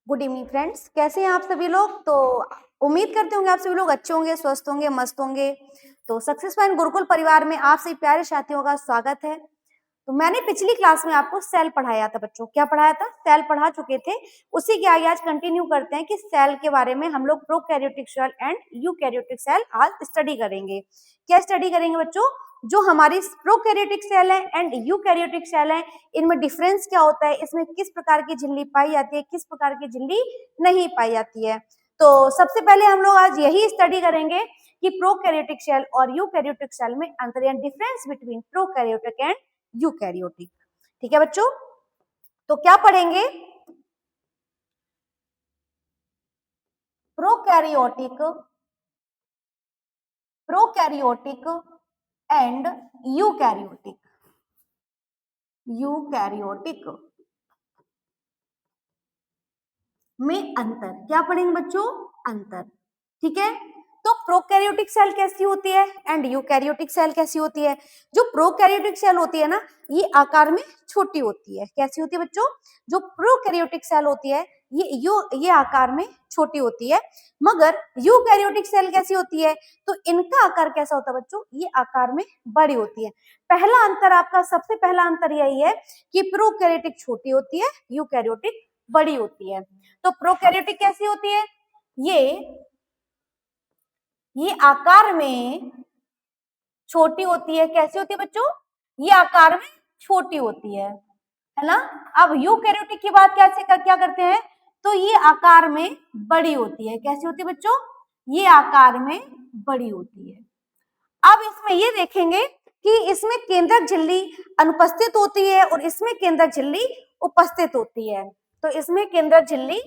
Good evening friends, कैसे हैं आप सभी लोग। तो उम्मीद करते होंगे आप सभी लोग अच्छे होंगे, स्वस्थ होंगे, मस्त होंगे। तो सक्सेस फाइंड गुरुकुल परिवार में आप सभी प्यारे साथियों का स्वागत है। तो मैंने पिछली क्लास में आपको सेल पढ़ाया था बच्चों। क्या पढ़ाया था? सेल पढ़ा चुके थे। उसी के आगे आज कंटिन्यू करते हैं कि सेल के बारे में हम लोग prokaryotic cell and eukaryotic cell आज स्टडी करेंगे। क्या स्टडी करेंगे बच्चों? जो हमारी प्रोकैरियोटिक सेल है एंड यूकैरियोटिक सेल है, इनमें डिफरेंस क्या होता है, इसमें किस प्रकार की झिल्ली पाई जाती है, किस प्रकार की झिल्ली नहीं पाई जाती है। तो सबसे पहले हम लोग आज यही स्टडी करेंगे कि प्रोकैरियोटिक सेल और यूकैरियोटिक सेल में अंतर या difference between prokaryotic and eukaryotic. ठीक है बच्चों, तो क्या पढ़ेंगे? Prokaryotic prokaryotic and eukaryotic. Eukaryotic में अंतर क्या पढ़ेंगे बच्चों? अंतर। ठीक है, तो प्रोकैरियोटिक सेल कैसी होती है एंड यूकैरियोटिक सेल कैसी होती है। जो प्रोकैरियोटिक सेल होती है ना, ये आकार में छोटी होती है। कैसी होती है बच्चों? जो प्रोकैरियोटिक सेल होती है ये आकार में छोटी होती है। मगर यूकैरियोटिक सेल कैसी होती है? तो इनका आकार कैसा होता है बच्चों? ये आकार में बड़ी होती है। पहला अंतर, आपका सबसे पहला अंतर यही है कि प्रोकैरियोटिक छोटी होती है, यूकैरियोटिक बड़ी होती है। तो प्रोकैरियोटिक कैसी होती है? ये आकार में छोटी होती है। कैसी होती है बच्चों? ये आकार में छोटी होती है ना। अब यूकैरियोटिक की बात क्या करते हैं? तो ये आकार में बड़ी होती है। कैसी होती है बच्चों? ये आकार में बड़ी होती है। अब इसमें ये देखेंगे कि इसमें केंद्रक झिल्ली अनुपस्थित होती है और इसमें केंद्रक झिल्ली उपस्थित होती है। तो इसमें केंद्रक झिल्ली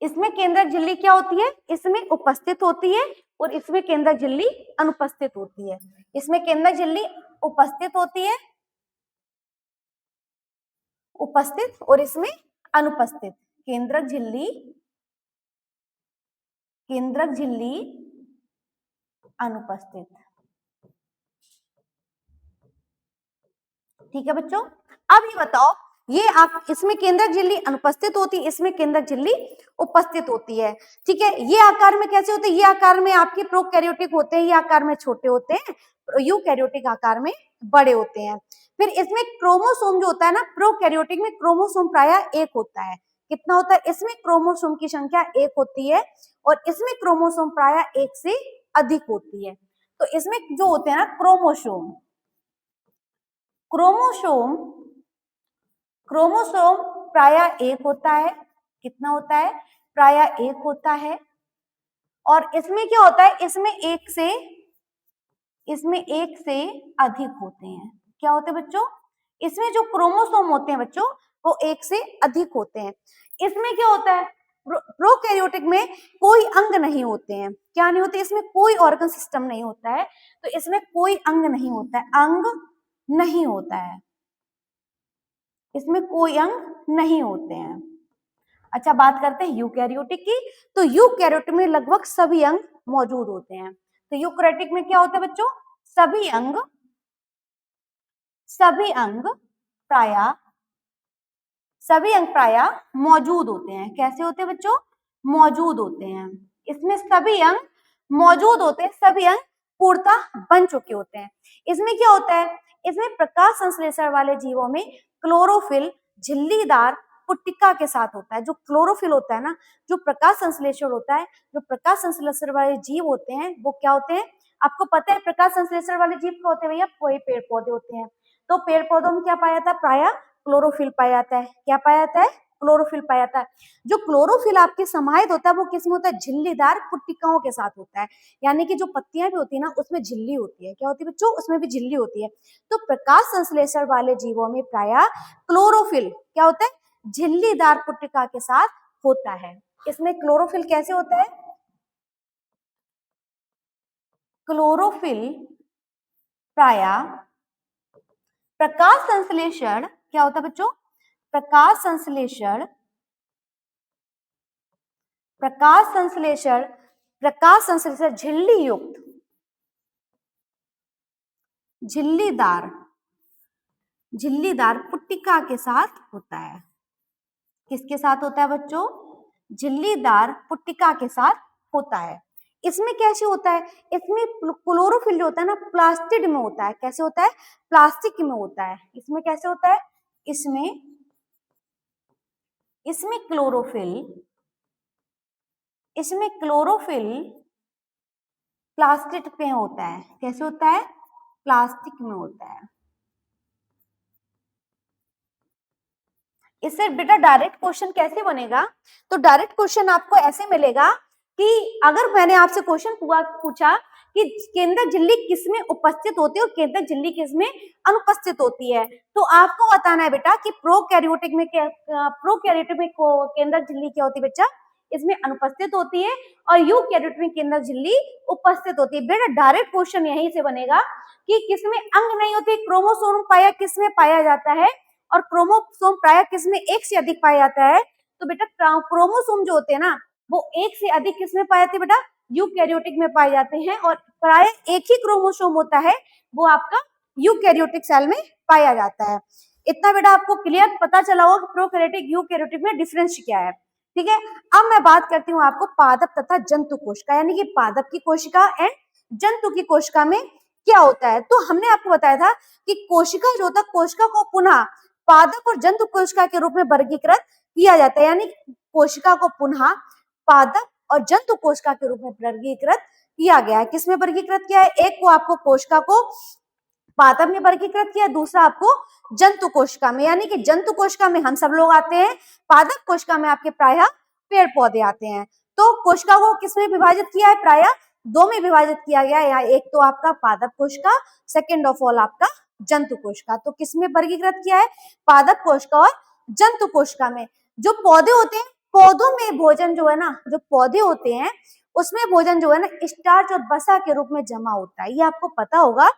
इसमें केंद्रक झिल्ली क्या होती है? इसमें उपस्थित होती है और इसमें केंद्रक झिल्ली अनुपस्थित होती है। इसमें केंद्रक झिल्ली उपस्थित होती है, उपस्थित, और इसमें अनुपस्थित। केंद्रक झिल्ली अनुपस्थित। ठीक है बच्चों, अब ये बताओ, ये आप इसमें केंद्रक झिल्ली अनुपस्थित होती है, इसमें केंद्रक झिल्ली उपस्थित होती है। ठीक है, ये आकार में कैसे होते हैं? ये आकार में आपके प्रोकैरियोटिक होते हैं, ये आकार में छोटे होते हैं, यूकैरियोटिक आकार में बड़े होते हैं। फिर इसमें क्रोमोसोम जो होता है ना, प्रोकैरियोटिक में क्रोमोसोम प्रायः एक होता है। कितना होता है? इसमें क्रोमोसोम की संख्या एक होती है और इसमें क्रोमोसोम प्रायः एक से अधिक होती है। तो इसमें जो होते हैं ना क्रोमोसोम क्रोमोसोम प्रायः एक होता है। कितना होता है? प्रायः एक होता है। और इसमें क्या होता है? इसमें एक से अधिक होते हैं। क्या होते हैं बच्चों? इसमें जो क्रोमोसोम होते हैं बच्चों, वो एक से अधिक होते हैं। इसमें क्या होता है? प्रोकैरियोटिक में कोई अंग नहीं होते हैं। क्या नहीं होते? इसमें कोई ऑर्गन सिस्टम नहीं होता है। तो इसमें कोई अंग नहीं होता है, अंग नहीं होता है, इसमें कोई अंग नहीं होते हैं। अच्छा, बात करते हैं यूकैरियोटिक की। तो यूकैरियोटिक में लगभग सभी अंग मौजूद होते हैं। तो यूकैरियोटिक में क्या होता है बच्चों? सभी अंग प्रायः मौजूद होते हैं। कैसे होते हैं बच्चों? मौजूद होते हैं। इसमें सभी अंग मौजूद होते हैं, सभी अंग पूर्णतः बन चुके होते हैं। इसमें क्या होता है? इसमें प्रकाश संश्लेषण वाले जीवों में क्लोरोफिल झिल्लीदार पुट्टिका के साथ होता है। जो क्लोरोफिल होता है ना, जो प्रकाश संश्लेषण होता है, जो प्रकाश संश्लेषण वाले जीव होते हैं, वो क्या होते हैं? आपको पता है प्रकाश संश्लेषण वाले जीव क्या होते हैं भैया? कोई पेड़ पौधे होते हैं। तो पेड़ पौधों में क्या पाया जाता है? प्रायः क्लोरोफिल पाया जाता है। क्या पाया जाता है? क्लोरोफिल पाया जाता है। जो क्लोरोफिल आपके समाहित होता है वो किसमें होता है? झिल्लीदार पुट्टिकाओं के साथ होता है। यानी कि जो पत्तियां भी होती है ना, उसमें झिल्ली होती है। क्या होती है बच्चों? उसमें भी झिल्ली होती है। तो प्रकाश संश्लेषण वाले जीवों में प्रायः क्लोरोफिल क्या होता है? झिल्लीदार पुट्टिका के साथ होता है। इसमें क्लोरोफिल कैसे होता है? क्लोरोफिल प्रायः प्रकाश संश्लेषण क्या होता है बच्चों? प्रकाश संश्लेषण झिल्ली युक्त, झिल्लीदार झिल्लीदार पुट्टिका के साथ होता है। किसके साथ होता है बच्चों? झिल्लीदार पुट्टिका के साथ होता है। इसमें कैसे होता है? इसमें क्लोरोफिल जो होता है ना प्लास्टिड में होता है। कैसे होता है? प्लास्टिक में होता है। इसमें कैसे होता है? इसमें क्लोरोफिल प्लास्टिक में होता है। कैसे होता है? प्लास्टिक में होता है। इससे बेटा डायरेक्ट क्वेश्चन कैसे बनेगा? तो डायरेक्ट क्वेश्चन आपको ऐसे मिलेगा कि अगर मैंने आपसे क्वेश्चन पूछा कि केंद्रक झिल्ली किसमें उपस्थित होती है और केंद्रक झिल्ली किसमें अनुपस्थित होती है, तो आपको बताना है बेटा कि प्रोकैरियोटिक में केंद्रक झिल्ली क्या होती है बच्चा? इसमें अनुपस्थित होती है, और यूकैरियोट में केंद्रक झिल्ली उपस्थित होती है। बेटा डायरेक्ट क्वेश्चन यहीं से बनेगा कि किसमें अंग नहीं होती, क्रोमोसोम पाया किसमें पाया जाता है, और क्रोमोसोम प्राय किसमें एक से अधिक पाया जाता है। तो बेटा क्रोमोसोम जो होते हैं ना वो एक से अधिक किसमें पाए जाते हैं बेटा? यूकैरियोटिक में पाए जाते हैं, और प्राय एक ही क्रोमोसोम होता है वो आपका यूकैरियोटिक सेल में पाया जाता है। इतना बेटा आपको क्लियर पता चला होगा कि प्रोकैरियोटिक यूकैरियोटिक में डिफरेंस क्या है। ठीक है, अब मैं बात करती हूँ आपको पादप तथा जंतु कोशिका, यानी कि पादप की कोशिका एंड जंतु की कोशिका में क्या होता है। तो हमने आपको बताया था कि कोशिका जो होता है, कोशिका को पुनः पादप और जंतु कोशिका के रूप में वर्गीकृत किया जाता है, यानी कोशिका को पुनः पादप और जंतु कोशिका के रूप में वर्गीकृत किया गया है। किसमें वर्गीकृत किया है? एक को आपको कोशिका को पादप में वर्गीकृत किया, दूसरा आपको जंतु कोशिका में, यानी कि जंतु कोशिका में हम सब लोग आते हैं, पादप कोशिका में आपके प्रायः पेड़ पौधे आते हैं। तो कोशिका को किसमें विभाजित किया है? प्रायः दो में विभाजित किया गया है। एक तो आपका पादप कोशिका, सेकेंड ऑफ ऑल आपका जंतु कोशिका। तो किसमें वर्गीकृत किया है? पादप कोशिका और जंतु कोशिका में। जो पौधे होते हैं, पौधों में भोजन जो है ना, जो पौधे होते हैं उसमें भोजन जो है ना स्टार्च और वसा के रूप में जमा होता है। ये आपको पता होगा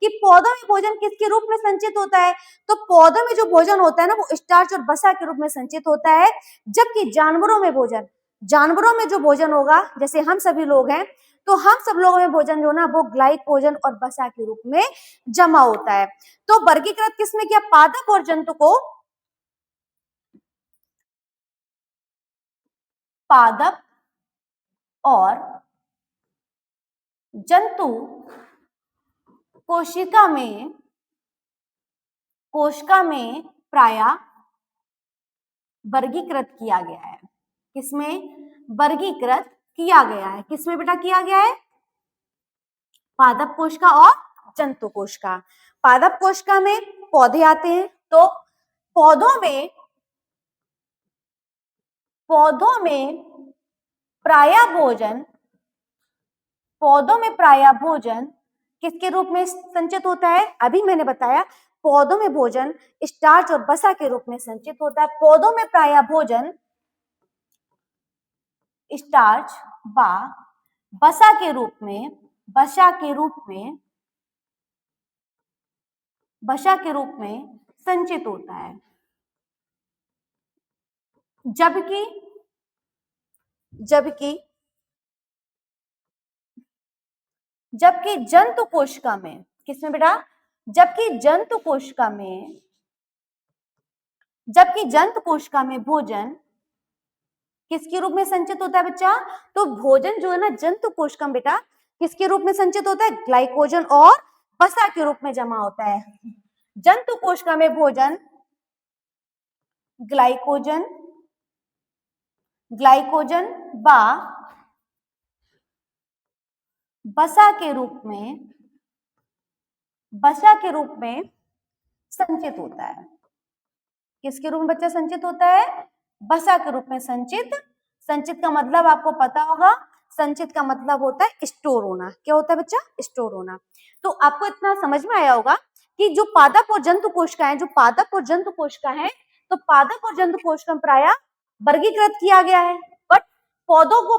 कि पौधों में भोजन किसके रूप में संचित होता है? तो पौधों में जो भोजन होता है ना वो स्टार्च और वसा के रूप में संचित होता है, जबकि जानवरों में जो भोजन होगा, जैसे हम सभी लोग हैं, तो हम सब लोगों में भोजन जो ना वो ग्लाइकोजन और वसा के रूप में जमा होता है। तो वर्गीकृत किसमें किया? पादप और जंतु को पादप और जंतु कोशिका में प्रायः वर्गीकृत किया गया है। किसमें वर्गीकृत किया गया है? किसमें बेटा किया गया है? पादप कोशिका और जंतु कोशिका। पादप कोशिका में पौधे आते हैं, तो पौधों में प्रायः भोजन किसके रूप में संचित होता है? अभी मैंने बताया पौधों में भोजन स्टार्च और वसा के रूप में संचित होता है। पौधों में प्रायः भोजन स्टार्च व वसा के रूप में संचित होता है, जबकि जंतु कोशिका में किसमें बेटा? जबकि जंतु कोशिका में भोजन किसके रूप में संचित होता है बच्चा? तो भोजन जो है ना जंतु कोशिका में बेटा किसके रूप में संचित होता है? ग्लाइकोजन और वसा के रूप में जमा होता है। जंतु कोशिका में भोजन ग्लाइकोजन व वसा के रूप में संचित होता है। किसके रूप में बच्चा संचित होता है? वसा के रूप में संचित का मतलब आपको पता होगा, संचित का मतलब होता है स्टोर होना। क्या होता है बच्चा? स्टोर होना। तो आपको इतना समझ में आया होगा कि जो पादप और जंतु कोशिका है, तो पादप और जंतु कोशिका प्रायः वर्गीकृत किया गया है, बट पौधों में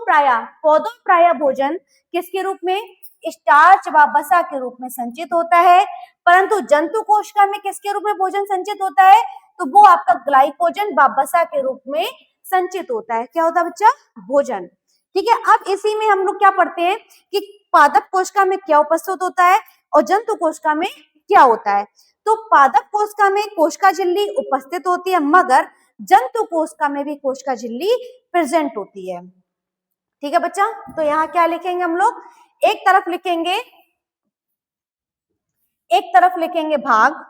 प्रायः भोजन किसके रूप में? स्टार्च व वसा के रूप में संचित होता है। परंतु जंतु कोशिका में किसके रूप में भोजन संचित होता है? तो वो आपका ग्लाइकोजन व वसा के रूप में संचित होता है। क्या होता है बच्चा? भोजन। ठीक है, अब इसी में हम लोग क्या पढ़ते हैं कि पादप कोशिका में क्या उपस्थित होता है और जंतु कोशिका में क्या होता है। तो पादप कोशिका में कोशिका झिल्ली उपस्थित होती है, मगर जंतु कोशिका में भी कोशिका झिल्ली प्रेजेंट होती है। ठीक है बच्चा, तो यहाँ क्या लिखेंगे हम लोग, एक तरफ लिखेंगे भाग,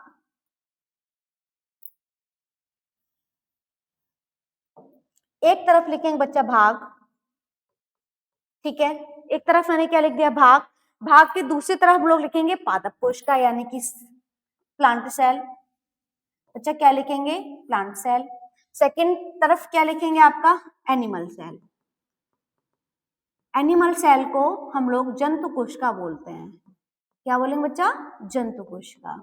एक तरफ लिखेंगे बच्चा भाग, ठीक है, एक तरफ मैंने क्या लिख दिया भाग, भाग के दूसरी तरफ हम लोग लिखेंगे पादप कोशिका यानी कि प्लांट सेल। बच्चा क्या लिखेंगे, प्लांट सेल। सेकंड तरफ क्या लिखेंगे आपका, एनिमल सेल। एनिमल सेल को हम लोग जंतु कोशिका बोलते हैं। क्या बोलेंगे बच्चा, जंतु कोशिका।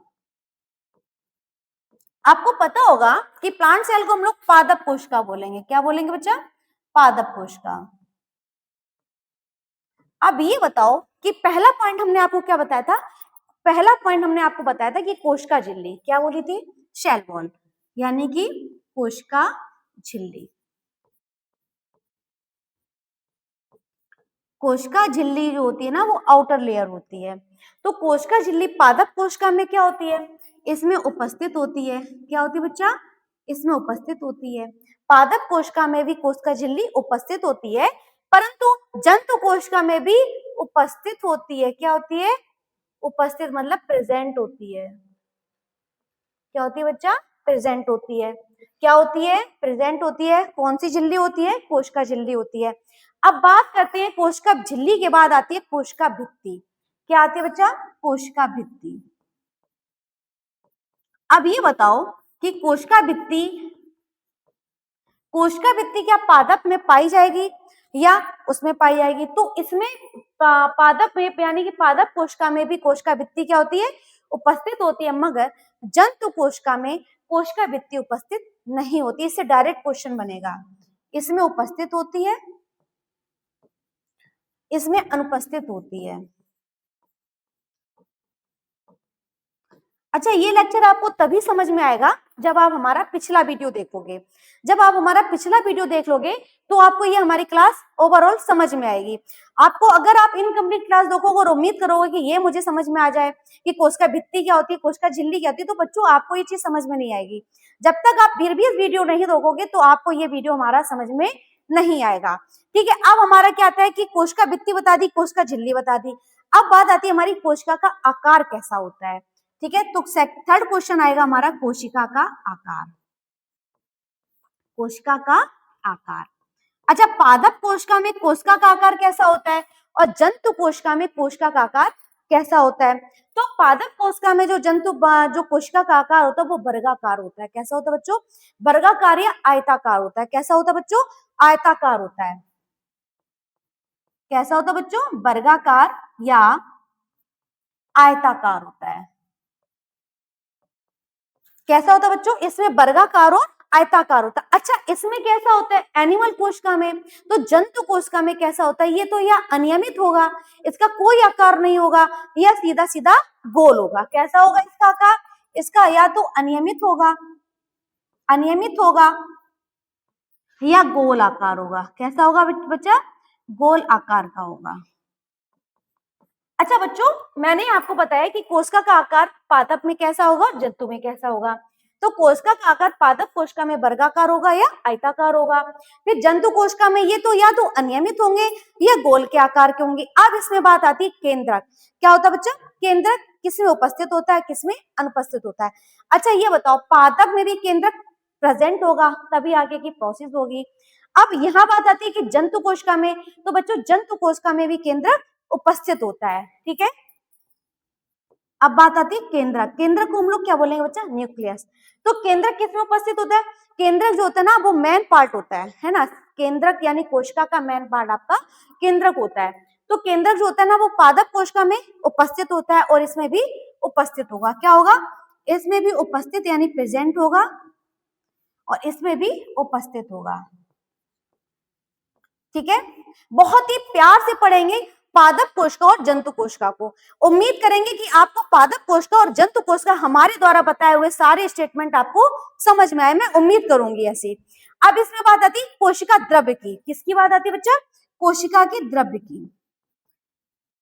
आपको पता होगा कि प्लांट सेल को हम लोग पादप कोशिका बोलेंगे। क्या बोलेंगे बच्चा, पादप कोशिका। अब ये बताओ कि पहला पॉइंट हमने आपको क्या बताया था, पहला पॉइंट हमने आपको बताया था कि कोशिका झिल्ली, क्या बोली थी, शेल वॉल, यानी कि कोशिका झिल्ली। कोशिका झिल्ली जो होती है ना, वो आउटर लेयर होती है। तो कोशिका झिल्ली पादप कोशिका में क्या होती है, इसमें उपस्थित होती है। क्या होती है बच्चा, इसमें उपस्थित होती है। पादप कोशिका में भी कोशिका झिल्ली उपस्थित होती है, परंतु जंतु कोशिका में भी उपस्थित होती है। क्या होती है, उपस्थित मतलब प्रेजेंट होती है। क्या होती है बच्चा, प्रेजेंट होती है। क्या होती है, प्रेजेंट होती है। कौन सी झिल्ली होती है, कोशिका झिल्ली होती है। अब बात करते हैं कोशिका झिल्ली के बाद आती है कोशिका भित्ति। क्या आती है बच्चा, कोशिका भित्ति। अब ये बताओ कि कोशिका भित्ति क्या पादप में पाई जाएगी या उसमें पाई जाएगी, तो इसमें पादप में यानी कि पादप कोशिका में भी कोशिका भित्ति क्या होती है, उपस्थित होती है, मगर जंतु कोशिका में कोशिका भित्ति उपस्थित नहीं होती। इससे डायरेक्ट क्वेश्चन बनेगा, इसमें उपस्थित होती है, इसमें अनुपस्थित होती है। अच्छा, ये लेक्चर आपको तभी समझ में आएगा जब आप हमारा पिछला वीडियो देखोगे। जब आप हमारा पिछला वीडियो देख लोगे तो आपको ये हमारी क्लास ओवरऑल समझ में आएगी। आपको अगर आप इनकम्प्लीट क्लास देखोगे और उम्मीद करोगे कि ये मुझे समझ में आ जाए कि कोशिका भित्ति क्या होती है, कोशिका झिल्ली क्या होती है, तो बच्चों आपको ये चीज समझ में नहीं आएगी। जब तक आप फिर भी इस वीडियो नहीं देखोगे तो आपको ये वीडियो हमारा समझ में नहीं आएगा। ठीक है, अब हमारा क्या आता है कि कोशिका भित्ति बता दी, कोशिका झिल्ली बता दी। अब बात आती है हमारी कोशिका का आकार कैसा होता है। ठीक है, तो थर्ड क्वेश्चन आएगा हमारा कोशिका का आकार। कोशिका का आकार। अच्छा, पादप कोशिका में कोशिका का आकार कैसा होता है और जंतु कोशिका में कोशिका का आकार कैसा होता है। तो पादप कोशिका में जो कोशिका का आकार होता है वो वर्गाकार होता है। कैसा होता है बच्चों, वर्गाकार या आयताकार होता है। कैसा होता है बच्चों, आयताकार होता है। कैसा होता है बच्चों, वर्गाकार या आयताकार होता है। कैसा होता है बच्चों, इसमें वर्गाकार और आयताकार होता है। अच्छा, इसमें कैसा होता है एनिमल कोशिका में, तो जंतु कोशिका में कैसा होता है, ये तो यह अनियमित होगा, इसका कोई आकार नहीं होगा, यह सीधा सीधा गोल होगा। कैसा होगा इसका आकार, इसका या तो अनियमित होगा या गोल आकार होगा। कैसा होगा बच्चा, गोल आकार का होगा। अच्छा बच्चों, मैंने आपको बताया कि कोशिका का आकार पादप में कैसा होगा, जंतु में कैसा होगा। तो कोशिका का आकार पादप कोशिका में वर्गाकार होगा या आयताकार होगा। फिर जंतु कोशिका में ये तो या तो अनियमित होंगे या गोल के आकार के होंगे। अब इसमें बात आती है केंद्रक। क्या होता है बच्चा, केंद्रक किसमें उपस्थित होता है, किसमें अनुपस्थित होता है। अच्छा ये बताओ, पादप में भी केंद्रक प्रेजेंट होगा तभी आगे की प्रोसेस होगी। अब यहाँ बात आती है कि जंतु कोशिका में, तो बच्चों जंतु कोशिका में भी केंद्रक उपस्थित होता है। ठीक है, अब बात आती है केंद्रक। केंद्रक को हम लोग क्या बोलेंगे बच्चा, न्यूक्लियस। तो केंद्रक किसमें उपस्थित होता है, केंद्रक जो होता है ना वो मेन पार्ट होता है ना। केंद्रक यानी कोशिका का मेन पार्ट आपका केंद्रक होता है। तो केंद्रक जो होता है ना वो पादप कोशिका में उपस्थित होता है और इसमें भी उपस्थित होगा। क्या होगा, इसमें भी उपस्थित यानी प्रेजेंट होगा और इसमें भी उपस्थित होगा। ठीक है, बहुत ही प्यार से पढ़ेंगे पादप कोशिका और जंतु कोशिका को। उम्मीद करेंगे कि आपको पादप कोशिका और जंतु कोशिका हमारे द्वारा बताए हुए सारे स्टेटमेंट आपको समझ में आए, मैं उम्मीद करूंगी ऐसी। अब इसमें बात आती है कोशिका द्रव्य की। किसकी बात आती है बच्चा, कोशिका के द्रव्य की,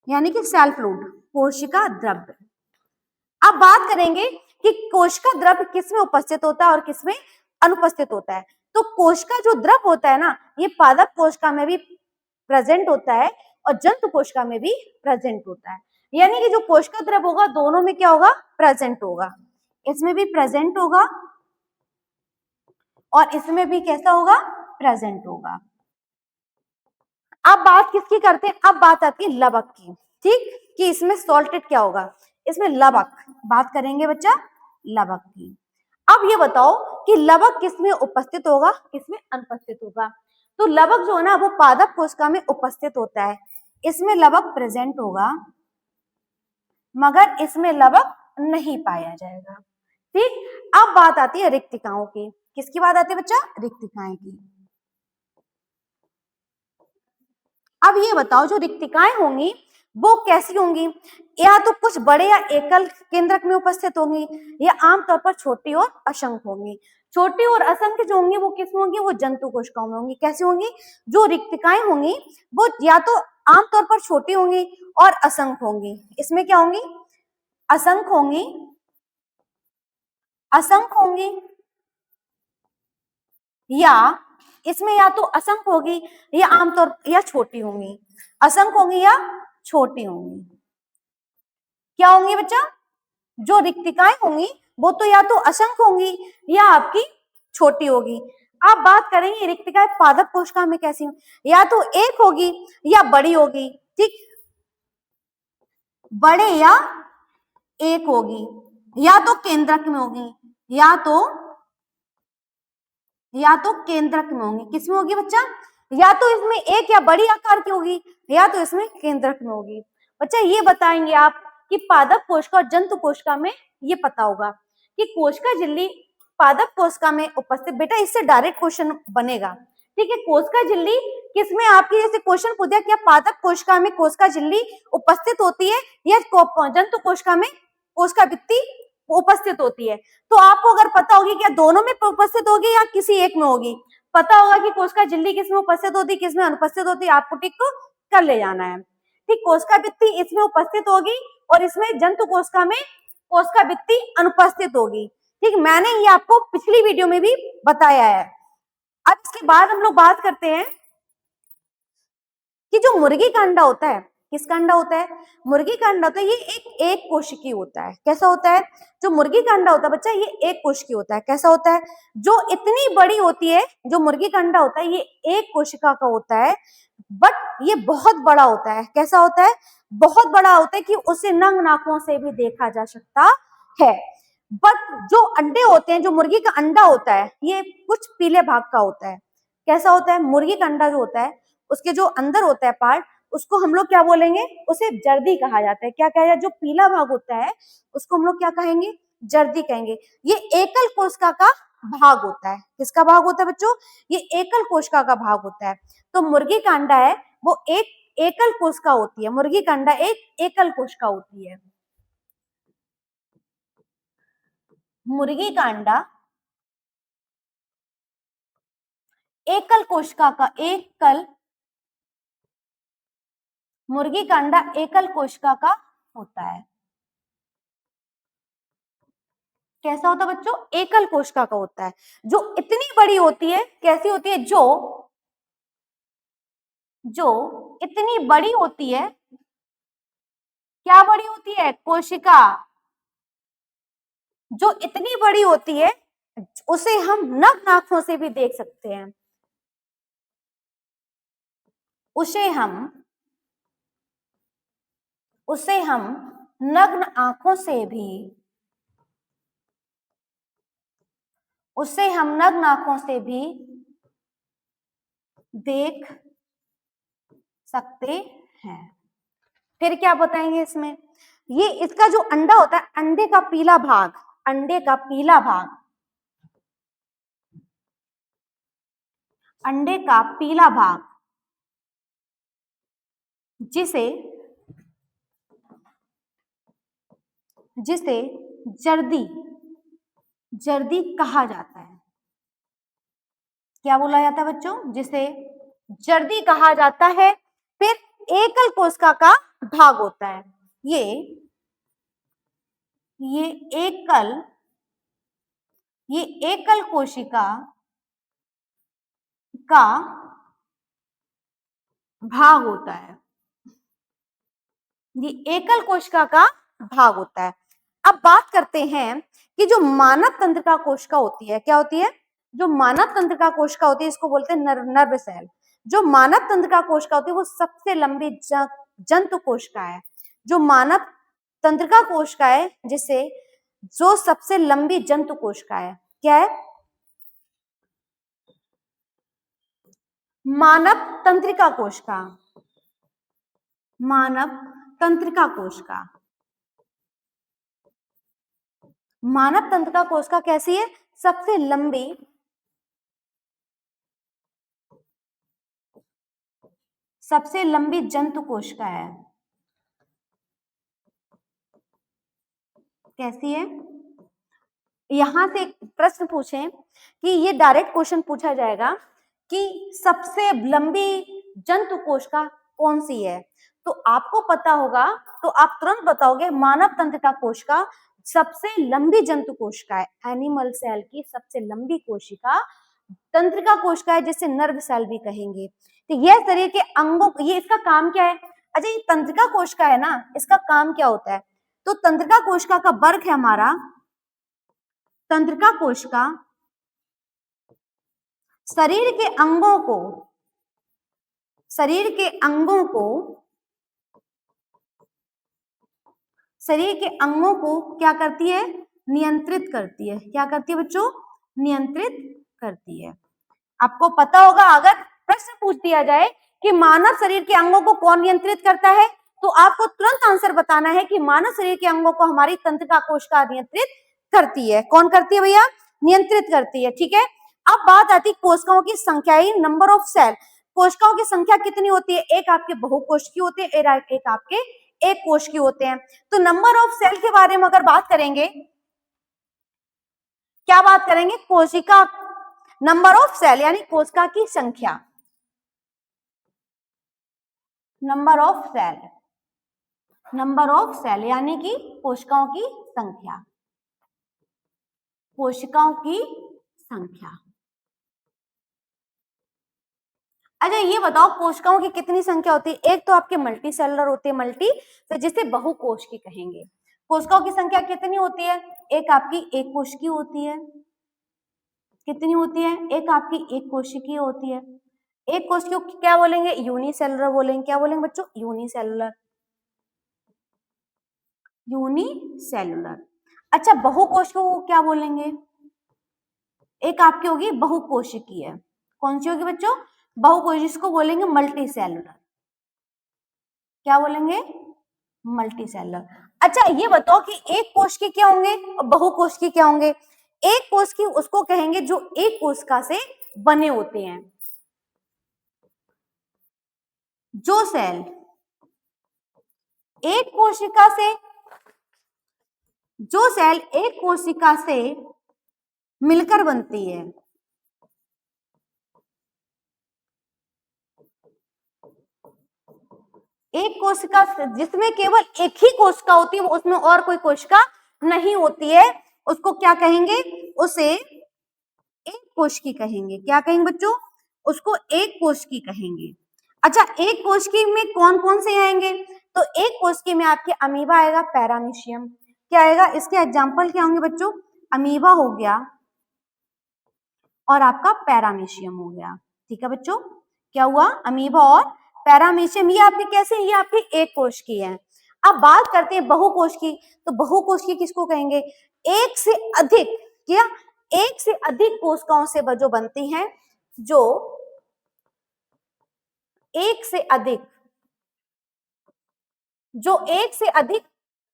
यानी कि सेल फ्लूइड, कोशिका द्रव्य। अब बात करेंगे कि कोशिका द्रव किसमें उपस्थित होता है और किसमें अनुपस्थित होता है। तो कोशिका जो द्रव होता है ना, ये पादप कोशिका में भी प्रेजेंट होता है और जंतु कोशिका में भी प्रेजेंट होता है। यानी कि जो कोशिका द्रव होगा दोनों में क्या होगा, प्रेजेंट होगा, इसमें भी प्रेजेंट होगा और इसमें भी कैसा होगा, प्रेजेंट होगा। अब बात किसकी करते हैं, अब बात आती है लवक की, ठीक, कि इसमें सॉल्टेड क्या होगा, इसमें लवक बात करेंगे बच्चा, लवक की। अब ये बताओ कि लवक किसमें उपस्थित होगा, किसमें अनुपस्थित होगा। तो लवक जो है ना वो पादप कोशिका में उपस्थित होता है, इसमें लवक प्रेजेंट होगा मगर इसमें लवक नहीं पाया जाएगा, ठीक। अब बात आती है रिक्तिकाओं की, किसकी बात आती है बच्चा, रिक्तिकाएं की। अब ये बताओ जो रिक्तिकाएं होंगी वो कैसी होंगी, या तो कुछ बड़े या एकल केंद्रक में उपस्थित होंगी या आमतौर पर छोटी और असंख्य होंगी। छोटी और असंख्य जो होंगी वो किस में होंगी, वो जंतु कोशिकाओं में होंगी। कैसी होंगी, जो रिक्तिकाएं होंगी वो या तो आमतौर पर छोटी होंगी और असंख्य होंगी। इसमें क्या होंगी, असंख्य होंगी, असंख्य होंगी, या इसमें या तो असंख्य होगी या आमतौर या छोटी होंगी, असंख्य होंगी या छोटी होंगी। क्या होंगी बच्चा, जो रिक्तिकाएं होंगी वो तो या तो असंख्य होंगी या आपकी छोटी होगी। आप बात करेंगे रिक्तिकाएं पादप कोशिका में कैसी होंगी, या तो एक होगी या बड़ी होगी, ठीक, बड़े या एक होगी, या तो केंद्रक में होगी, या तो केंद्रक में होंगी। किसमें होगी बच्चा, या तो इसमें एक या बड़ी आकार की होगी या तो इसमें केंद्रक में होगी। बच्चा ये बताएंगे आप कि पादप कोशिका और जंतु कोशिका में ये पता होगा कि कोशिका झिल्ली पादप कोशिका में उपस्थित, बेटा इससे डायरेक्ट क्वेश्चन बनेगा, ठीक है। कोशिका झिल्ली किसमें, आपकी जैसे क्वेश्चन पूछा क्या पादप कोशिका में कोशिका झिल्ली उपस्थित होती है या जंतु कोशिका में कोशिका भित्ति उपस्थित होती है, तो आपको अगर पता होगी क्या दोनों में उपस्थित होगी या किसी एक में होगी, पता होगा कि कोशिका झिल्ली किसमें उपस्थित होती है किसमें अनुपस्थित होती है, आपको टिक कर ले जाना है, ठीक। कोशिका भित्ति इसमें उपस्थित होगी और इसमें जंतु कोशिका में कोशिका भित्ति अनुपस्थित होगी, ठीक। मैंने ये आपको पिछली वीडियो में भी बताया है। अब इसके बाद हम लोग बात करते हैं कि जो मुर्गी का अंडा होता है, किसका अंडा होता है, मुर्गी का अंडा होता है, ये एक कोशिकीय होता है। कैसा होता है, जो मुर्गी का अंडा होता है बच्चा ये एक कोशिकीय होता है। कैसा होता है, जो इतनी बड़ी होती है, जो मुर्गी का अंडा होता है ये एक कोशिका का होता है, बट ये बहुत बड़ा होता है। कैसा होता है, बहुत बड़ा होता है कि उसे नंग नाखों से भी देखा जा सकता है। बट जो अंडे होते हैं, जो मुर्गी का अंडा होता है ये कुछ पीले भाग का होता है। कैसा होता है, मुर्गी का अंडा जो होता है उसके जो अंदर होता है पार्ट, उसको हम लोग क्या बोलेंगे, उसे जर्दी कहा जाता है। क्या कहा जाता है, जो पीला भाग होता है उसको हम लोग क्या कहेंगे, जर्दी कहेंगे। ये एकल कोशिका का भाग होता है। किसका भाग होता है बच्चों, ये एकल कोशिका का भाग होता है। तो मुर्गी का अंडा है वो एक एकल कोशिका होती है, मुर्गी का अंडा एक एकल कोशिका होती है। मुर्गी का अंडा एकल कोशिका का, एकल मुर्गी का अंडा एकल कोशिका का होता है। कैसा होता है बच्चों, एकल कोशिका का होता है, जो इतनी बड़ी होती है। कैसी होती है, जो इतनी बड़ी होती है, क्या बड़ी होती है, कोशिका जो इतनी बड़ी होती है उसे हम नग्न आंखों से भी देख सकते हैं, उसे हम नग्न आंखों से भी, उसे हम नग्न आंखों से भी देख सकते हैं। फिर क्या बताएंगे इसमें, ये इसका जो अंडा होता है, अंडे का पीला भाग, अंडे का पीला भाग, अंडे का पीला भाग जिसे जिसे जर्दी जर्दी कहा जाता है। क्या बोला जाता है बच्चों, जिसे जर्दी कहा जाता है। फिर एकल कोशिका का भाग होता है, ये ये एकल ये एकल कोशिका का भाग होता है। ये एकल कोशिका का भाग होता है। अब बात करते हैं कि जो मानव तंत्रिका कोशिका होती है, क्या होती है? जो मानव तंत्रिका कोशिका होती है इसको बोलते हैं नर्व सेल। जो मानव तंत्रिका कोशिका होती है वो सबसे लंबी जंतु कोशिका है। जो मानव तंत्रिका कोशिका है जिसे जो सबसे लंबी जंतु कोशिका है, क्या है? मानव तंत्रिका कोशिका। मानव तंत्रिका कोशिका। मानव तंत्रिका कोशिका कैसी है? सबसे लंबी जंतु कोशिका है। कैसी है? यहां से एक प्रश्न पूछें कि ये डायरेक्ट क्वेश्चन पूछा जाएगा कि सबसे लंबी जंतु कोशिका कौन सी है, तो आपको पता होगा तो आप तुरंत बताओगे मानव तंत्रिका कोशिका सबसे लंबी जंतु कोशिका है। एनिमल सेल की सबसे लंबी कोशिका तंत्रिका कोशिका है, जिसे नर्व सेल भी कहेंगे। तो यह शरीर के अंगों, ये इसका काम क्या है? अच्छा, ये तंत्रिका कोशिका है ना, इसका काम क्या होता है? तो तंत्रिका कोशिका का वर्ग है हमारा, तंत्रिका कोशिका शरीर के अंगों को शरीर के अंगों को क्या करती है? नियंत्रित करती है। क्या करती है बच्चों? नियंत्रित करती है। आपको पता होगा अगर प्रश्न पूछ दिया जाए कि मानव शरीर के अंगों को कौन नियंत्रित करता है, तो आपको तुरंत आंसर बताना है कि मानव शरीर के अंगों को हमारी तंत्रिका कोशिका नियंत्रित करती है। कौन करती है भैया? नियंत्रित करती है। ठीक है, अब बात आती है कोशिकाओं की संख्या, नंबर ऑफ सेल। कोशिकाओं की संख्या कितनी होती है? एक आपके बहुकोशिकीय होते हैं, एक आपके एक कोशिकीय होते हैं। तो नंबर ऑफ सेल के बारे में अगर बात करेंगे, क्या बात करेंगे? कोशिका नंबर ऑफ सेल यानी कोशिका की संख्या, नंबर ऑफ सेल यानी कि कोशिकाओं की संख्या, कोशिकाओं की संख्या। अच्छा ये बताओ कोशिकाओं की कितनी संख्या होती है? एक तो आपके मल्टी सेलुलर होते हैं, मल्टी तो जिसे बहुकोशिकीय कहेंगे। कोशिकाओं की संख्या कितनी होती है? एक आपकी एक कोशिकीय होती है। कितनी होती है? एक आपकी एक कोशिकीय होती है। एक कोशिकीय को क्या बोलेंगे? यूनिसेलुलर बोलेंगे। क्या बोलेंगे बच्चों? Unicellular, unicellular. अच्छा बहुकोशिकीय को क्या बोलेंगे? एक आपकी होगी बहुकोशिकीय। कौन सी होगी बच्चों? बहुकोशिकीय, जिसको बोलेंगे मल्टी सेलुलर। क्या बोलेंगे? Multi cellular. अच्छा ये बताओ कि एक कोशिकीय क्या होंगे और बहुकोशिकीय क्या होंगे? एक कोशिकीय उसको कहेंगे जो एक कोशिका से बने होते हैं। जो सेल एक कोशिका से मिलकर बनती है, एक कोशिका जिसमें केवल एक ही कोशिका होती है, उसमें और कोई कोशिका नहीं होती है, उसको क्या कहेंगे? उसे एक कोशिकी कहेंगे। क्या कहेंगे बच्चों? उसको एक कोशिकी कहेंगे। अच्छा एक कोशिकी में कौन कौन से आएंगे? तो एक कोशिकी में आपके अमीबा आएगा, पैरामीशियम क्या आएगा? इसके एग्जाम्पल क्या होंगे बच्चों? अमीबा हो गया और आपका पैरामीशियम हो गया। ठीक है बच्चों, क्या हुआ? अमीबा और पैरामीशियम, ये आपके कैसे? ये आपकी एक कोशिकी है। अब बात करते हैं बहुकोशिकी। तो बहुकोशिकी किसको कहेंगे? एक से अधिक, क्या? एक से अधिक कोशिकाओं से जो बनती हैं, जो एक से अधिक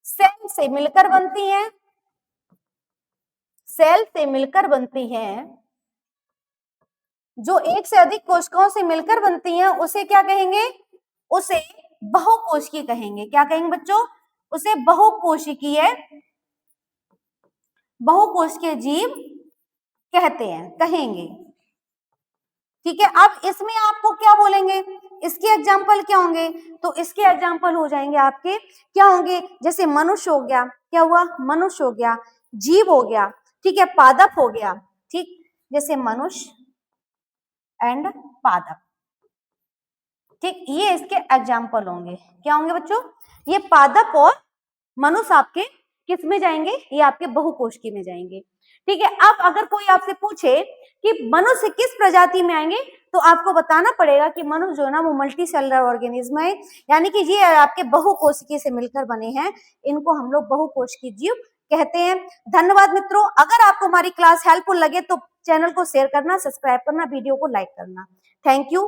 सेल से मिलकर बनती हैं, जो एक से अधिक कोशिकाओं से मिलकर बनती हैं, उसे क्या कहेंगे? उसे बहुकोशिकीय कहेंगे। क्या कहेंगे बच्चों? उसे बहुकोशिकीय जीव कहते हैं, कहेंगे। ठीक है, अब इसमें आपको क्या बोलेंगे? इसके एग्जाम्पल क्या होंगे? तो इसके एग्जाम्पल हो जाएंगे आपके, क्या होंगे? जैसे मनुष्य हो गया, क्या हुआ? मनुष्य हो गया, जीव हो गया, ठीक है, पादप हो गया, ठीक, जैसे मनुष्य एंड पादप, ठीक, ये इसके एग्जाम्पल होंगे। क्या होंगे बच्चों? ये पादप और मनुष्य आपके किस में जाएंगे? ये आपके बहुकोष्ठी में जाएंगे, ठीक है। अब अगर कोई आपसे पूछे कि मनुष्य किस प्रजाति में आएंगे, तो आपको बताना पड़ेगा कि मनुष्य जो है ना वो मल्टी सेलुलर ऑर्गेनिज्म है, यानी कि ये आपके बहुकोशिकीय से मिलकर बने हैं, इनको हम लोग बहुकोशिकीय जीव कहते हैं। धन्यवाद मित्रों। अगर आपको हमारी क्लास हेल्पफुल लगे तो चैनल को शेयर करना, सब्सक्राइब करना, वीडियो को लाइक करना। Thank you.